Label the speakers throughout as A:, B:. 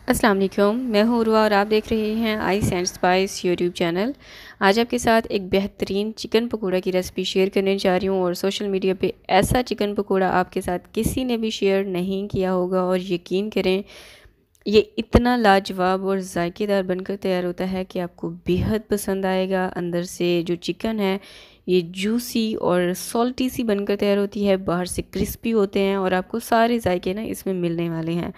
A: अस्सलाम वालेकुम, मैं हूँ उर्वा और आप देख रहे हैं ice and spice YouTube channel. आज आपके साथ एक बेहतरीन चिकन पकोड़ा की रेसिपी शेयर करने जा रही हूँ और सोशल मीडिया पे ऐसा चिकन पकोड़ा आपके साथ किसी ने भी शेयर नहीं किया होगा और यकीन करें ये इतना लाजवाब और जायकेदार बनकर तैयार होता है कि आपको बेहद पसंद आएगा। अंदर से जो चिकन है ये जूसी और सॉल्टी सी बनकर तैयार होती है, बाहर से क्रिस्पी होते हैं और आपको सारे जायके ना इसमें मिलने वाले हैं।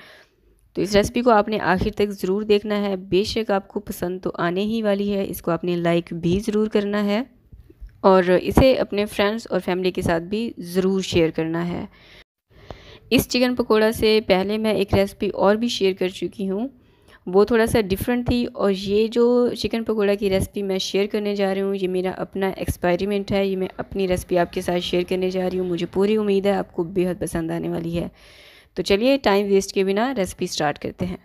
A: तो इस रेसिपी को आपने आखिर तक ज़रूर देखना है, बेशक आपको पसंद तो आने ही वाली है। इसको आपने लाइक भी ज़रूर करना है और इसे अपने फ्रेंड्स और फैमिली के साथ भी ज़रूर शेयर करना है। इस चिकन पकोड़ा से पहले मैं एक रेसिपी और भी शेयर कर चुकी हूँ, वो थोड़ा सा डिफरेंट थी और ये जो चिकन पकोड़ा की रेसिपी मैं शेयर करने जा रही हूँ ये मेरा अपना एक्सपेरिमेंट है। ये मैं अपनी रेसिपी आपके साथ शेयर करने जा रही हूँ। मुझे पूरी उम्मीद है आपको बेहद पसंद आने वाली है। तो चलिए टाइम वेस्ट के बिना रेसिपी स्टार्ट करते हैं।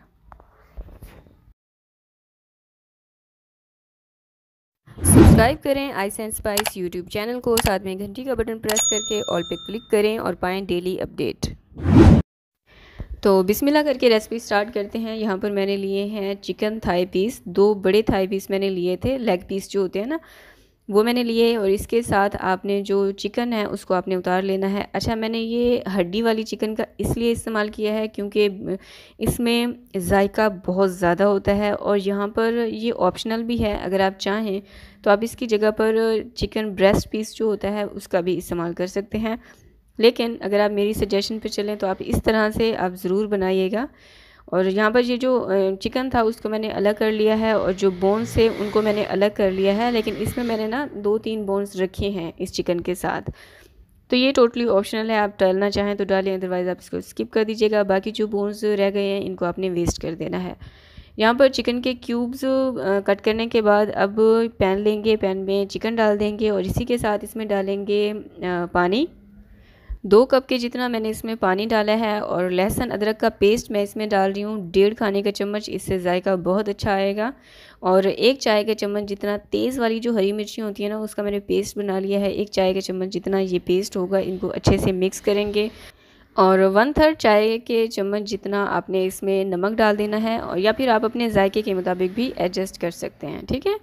A: सब्सक्राइब करें ice and spice YouTube channel को, साथ में घंटी का बटन प्रेस करके ऑल पे क्लिक करें और पाएं डेली अपडेट। तो बिस्मिल्लाह करके रेसिपी स्टार्ट करते हैं। यहाँ पर मैंने लिए हैं चिकन थाई पीस, 2 बड़े थाई पीस मैंने लिए थे, लेग पीस जो होते हैं ना वो मैंने लिए। और इसके साथ आपने जो चिकन है उसको आपने उतार लेना है। अच्छा, मैंने ये हड्डी वाली चिकन का इसलिए इस्तेमाल किया है क्योंकि इसमें जायका बहुत ज़्यादा होता है और यहाँ पर ये ऑप्शनल भी है। अगर आप चाहें तो आप इसकी जगह पर चिकन ब्रेस्ट पीस जो होता है उसका भी इस्तेमाल कर सकते हैं, लेकिन अगर आप मेरी सजेशन पे चलें तो आप इस तरह से आप ज़रूर बनाइएगा। और यहाँ पर ये जो चिकन था उसको मैंने अलग कर लिया है और जो बोन्स थे उनको मैंने अलग कर लिया है, लेकिन इसमें मैंने ना 2-3 बोन्स रखे हैं इस चिकन के साथ। तो ये टोटली ऑप्शनल है, आप डालना चाहें तो डालें, अदरवाइज़ आप इसको स्किप कर दीजिएगा। बाकी जो बोन्स रह गए हैं इनको आपने वेस्ट कर देना है। यहाँ पर चिकन के क्यूब्स कट करने के बाद अब पैन लेंगे, पैन में चिकन डाल देंगे और इसी के साथ इसमें डालेंगे पानी। 2 कप के जितना मैंने इसमें पानी डाला है और लहसुन अदरक का पेस्ट मैं इसमें डाल रही हूँ 1.5 खाने का चम्मच। इससे जायका बहुत अच्छा आएगा। और 1 चाय का चम्मच जितना तेज़ वाली जो हरी मिर्ची होती है ना उसका मैंने पेस्ट बना लिया है। 1 चाय का चम्मच जितना ये पेस्ट होगा, इनको अच्छे से मिक्स करेंगे। और 1/3 चाय के चम्मच जितना आपने इसमें नमक डाल देना है, और या फिर आप अपने जायके के मुताबिक भी एडजस्ट कर सकते हैं, ठीक है।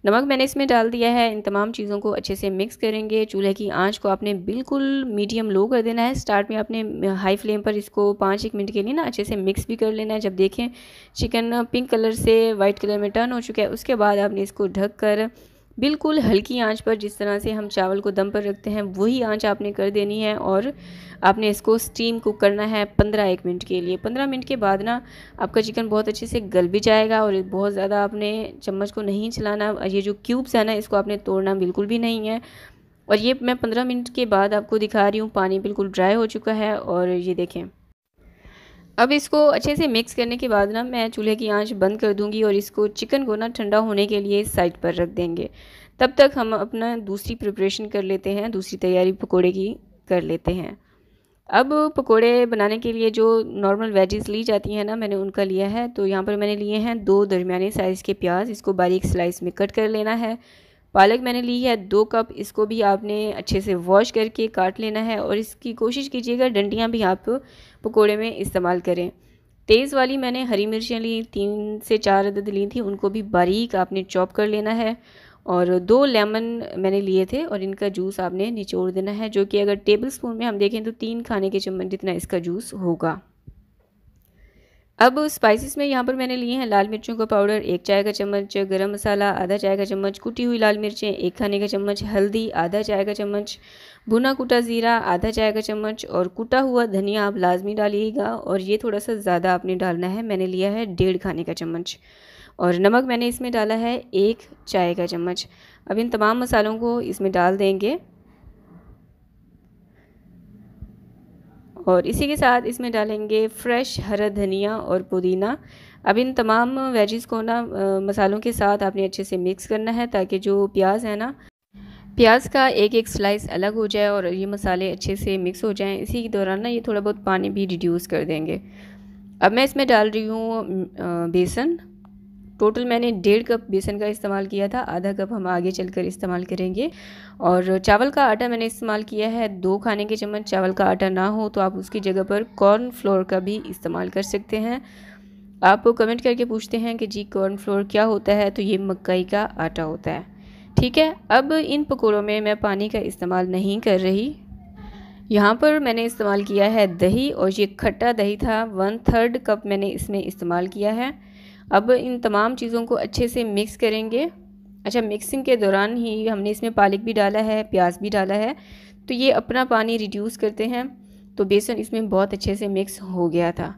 A: नमक मैंने इसमें डाल दिया है। इन तमाम चीज़ों को अच्छे से मिक्स करेंगे। चूल्हे की आंच को आपने बिल्कुल मीडियम लो कर देना है। स्टार्ट में आपने हाई फ्लेम पर इसको 5-1 मिनट के लिए ना अच्छे से मिक्स भी कर लेना है। जब देखें चिकन पिंक कलर से वाइट कलर में टर्न हो चुका है उसके बाद आपने इसको ढक कर बिल्कुल हल्की आंच पर, जिस तरह से हम चावल को दम पर रखते हैं वही आंच आपने कर देनी है और आपने इसको स्टीम कुक करना है 15-1 मिनट के लिए। 15 मिनट के बाद ना आपका चिकन बहुत अच्छे से गल भी जाएगा और बहुत ज़्यादा आपने चम्मच को नहीं चलाना। ये जो क्यूब्स है ना इसको आपने तोड़ना बिल्कुल भी नहीं है। और ये मैं 15 मिनट के बाद आपको दिखा रही हूँ, पानी बिल्कुल ड्राई हो चुका है और ये देखें। अब इसको अच्छे से मिक्स करने के बाद ना मैं चूल्हे की आंच बंद कर दूंगी और इसको चिकन को ना ठंडा होने के लिए साइड पर रख देंगे। तब तक हम अपना दूसरी प्रिपरेशन कर लेते हैं, दूसरी तैयारी पकोड़े की कर लेते हैं। अब पकोड़े बनाने के लिए जो नॉर्मल वेजेस ली जाती हैं ना मैंने उनका लिया है। तो यहाँ पर मैंने लिए हैं 2 दरमियाने साइज़ के प्याज, इसको बारीक स्लाइस में कट कर लेना है। पालक मैंने ली है 2 कप, इसको भी आपने अच्छे से वॉश करके काट लेना है और इसकी कोशिश कीजिएगा डंडियाँ भी आप पकोड़े में इस्तेमाल करें। तेज़ वाली मैंने हरी मिर्चियाँ ली, 3 से 4 अदद ली थी, उनको भी बारीक आपने चॉप कर लेना है। और 2 लेमन मैंने लिए थे और इनका जूस आपने निचोड़ देना है, जो कि अगर टेबल स्पून में हम देखें तो 3 खाने के चम्मच जितना इसका जूस होगा। अब स्पाइसेस में यहाँ पर मैंने लिए हैं लाल मिर्चों का पाउडर 1 चाय का चम्मच, गरम मसाला आधा चाय का चम्मच, कुटी हुई लाल मिर्चें 1 खाने का चम्मच, हल्दी आधा चाय का चम्मच, भुना कुटा ज़ीरा आधा चाय का चम्मच और कुटा हुआ धनिया आप लाजमी डालिएगा और ये थोड़ा सा ज़्यादा आपने डालना है। मैंने लिया है 1.5 खाने का चम्मच। और नमक मैंने इसमें डाला है 1 चाय का चम्मच। अब इन तमाम मसालों को इसमें डाल देंगे और इसी के साथ इसमें डालेंगे फ्रेश हरा धनिया और पुदीना। अब इन तमाम वेजिस को ना मसालों के साथ आपने अच्छे से मिक्स करना है ताकि जो प्याज है ना प्याज का एक स्लाइस अलग हो जाए और ये मसाले अच्छे से मिक्स हो जाएं। इसी के दौरान ना ये थोड़ा बहुत पानी भी रिड्यूस कर देंगे। अब मैं इसमें डाल रही हूँ बेसन। टोटल मैंने 1.5 कप बेसन का इस्तेमाल किया था, आधा कप हम आगे चलकर इस्तेमाल करेंगे। और चावल का आटा मैंने इस्तेमाल किया है 2 खाने के चम्मच। चावल का आटा ना हो तो आप उसकी जगह पर कॉर्न फ्लोर का भी इस्तेमाल कर सकते हैं। आप कमेंट करके पूछते हैं कि जी कॉर्नफ्लोर क्या होता है, तो ये मकई का आटा होता है। ठीक है, अब इन पकौड़ों में मैं पानी का इस्तेमाल नहीं कर रही। यहाँ पर मैंने इस्तेमाल किया है दही, और ये खट्टा दही था, 1/3 कप मैंने इसमें इस्तेमाल किया है। अब इन तमाम चीज़ों को अच्छे से मिक्स करेंगे। अच्छा, मिक्सिंग के दौरान ही हमने इसमें पालक भी डाला है, प्याज भी डाला है, तो ये अपना पानी रिड्यूस करते हैं। तो बेसन इसमें बहुत अच्छे से मिक्स हो गया था।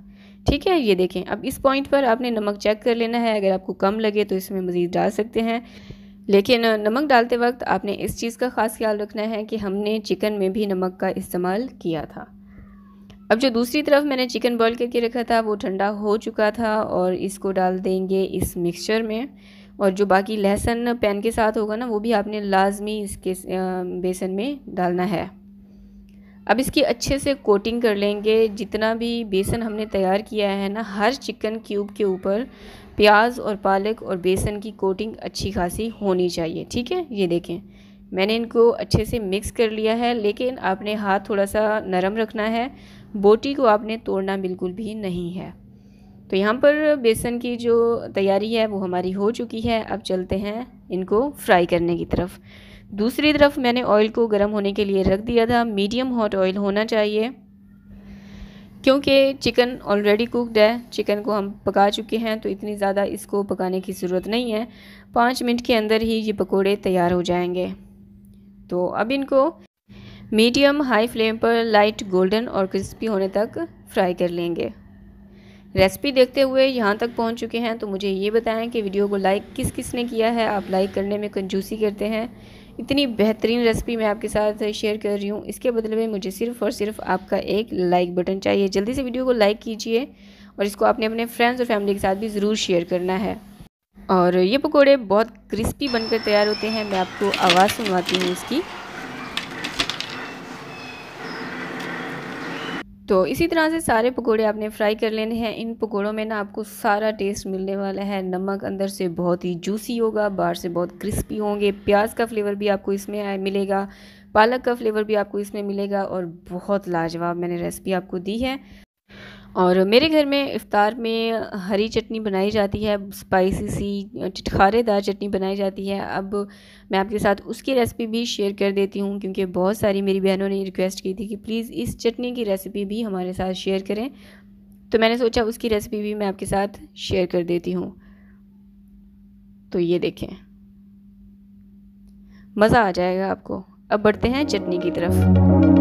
A: ठीक है, ये देखें। अब इस पॉइंट पर आपने नमक चेक कर लेना है, अगर आपको कम लगे तो इसमें मज़ीद डाल सकते हैं, लेकिन नमक डालते वक्त आपने इस चीज़ का ख़ास ख्याल रखना है कि हमने चिकन में भी नमक का इस्तेमाल किया था। अब जो दूसरी तरफ मैंने चिकन बॉईल करके रखा था वो ठंडा हो चुका था, और इसको डाल देंगे इस मिक्सचर में। और जो बाकी लहसुन पैन के साथ होगा ना, वो भी आपने लाजमी इसके बेसन में डालना है। अब इसकी अच्छे से कोटिंग कर लेंगे। जितना भी बेसन हमने तैयार किया है ना, हर चिकन क्यूब के ऊपर प्याज और पालक और बेसन की कोटिंग अच्छी खासी होनी चाहिए। ठीक है, ये देखें, मैंने इनको अच्छे से मिक्स कर लिया है, लेकिन आपने हाथ थोड़ा सा नरम रखना है, बोटी को आपने तोड़ना बिल्कुल भी नहीं है। तो यहाँ पर बेसन की जो तैयारी है वो हमारी हो चुकी है। अब चलते हैं इनको फ्राई करने की तरफ। दूसरी तरफ मैंने ऑयल को गर्म होने के लिए रख दिया था। मीडियम हॉट ऑयल होना चाहिए, क्योंकि चिकन ऑलरेडी कुकड है, चिकन को हम पका चुके हैं, तो इतनी ज़्यादा इसको पकाने की ज़रूरत नहीं है। 5 मिनट के अंदर ही ये पकोड़े तैयार हो जाएंगे। तो अब इनको मीडियम हाई फ्लेम पर लाइट गोल्डन और क्रिस्पी होने तक फ्राई कर लेंगे। रेसिपी देखते हुए यहाँ तक पहुँच चुके हैं, तो मुझे ये बताएं कि वीडियो को लाइक किस किस ने किया है। आप लाइक करने में कंजूसी करते हैं। इतनी बेहतरीन रेसिपी मैं आपके साथ शेयर कर रही हूँ, इसके बदले में मुझे सिर्फ़ और सिर्फ आपका एक लाइक बटन चाहिए। जल्दी से वीडियो को लाइक कीजिए, और इसको आपने अपने फ्रेंड्स और फैमिली के साथ भी ज़रूर शेयर करना है। और ये पकोड़े बहुत क्रिस्पी बनकर तैयार होते हैं। मैं आपको आवाज़ सुनवाती हूँ इसकी। तो इसी तरह से सारे पकोड़े आपने फ्राई कर लेने हैं। इन पकोड़ों में ना आपको सारा टेस्ट मिलने वाला है। नमक अंदर से बहुत ही जूसी होगा, बाहर से बहुत क्रिस्पी होंगे। प्याज का फ्लेवर भी आपको इसमें मिलेगा, पालक का फ्लेवर भी आपको इसमें मिलेगा, और बहुत लाजवाब मैंने रेसिपी आपको दी है। और मेरे घर में इफ़्तार में हरी चटनी बनाई जाती है, स्पाइसी सी खारेदार चटनी बनाई जाती है। अब मैं आपके साथ उसकी रेसिपी भी शेयर कर देती हूँ, क्योंकि बहुत सारी मेरी बहनों ने रिक्वेस्ट की थी कि प्लीज़ इस चटनी की रेसिपी भी हमारे साथ शेयर करें, तो मैंने सोचा उसकी रेसिपी भी मैं आपके साथ शेयर कर देती हूँ। तो ये देखें, मज़ा आ जाएगा आपको। अब बढ़ते हैं चटनी की तरफ।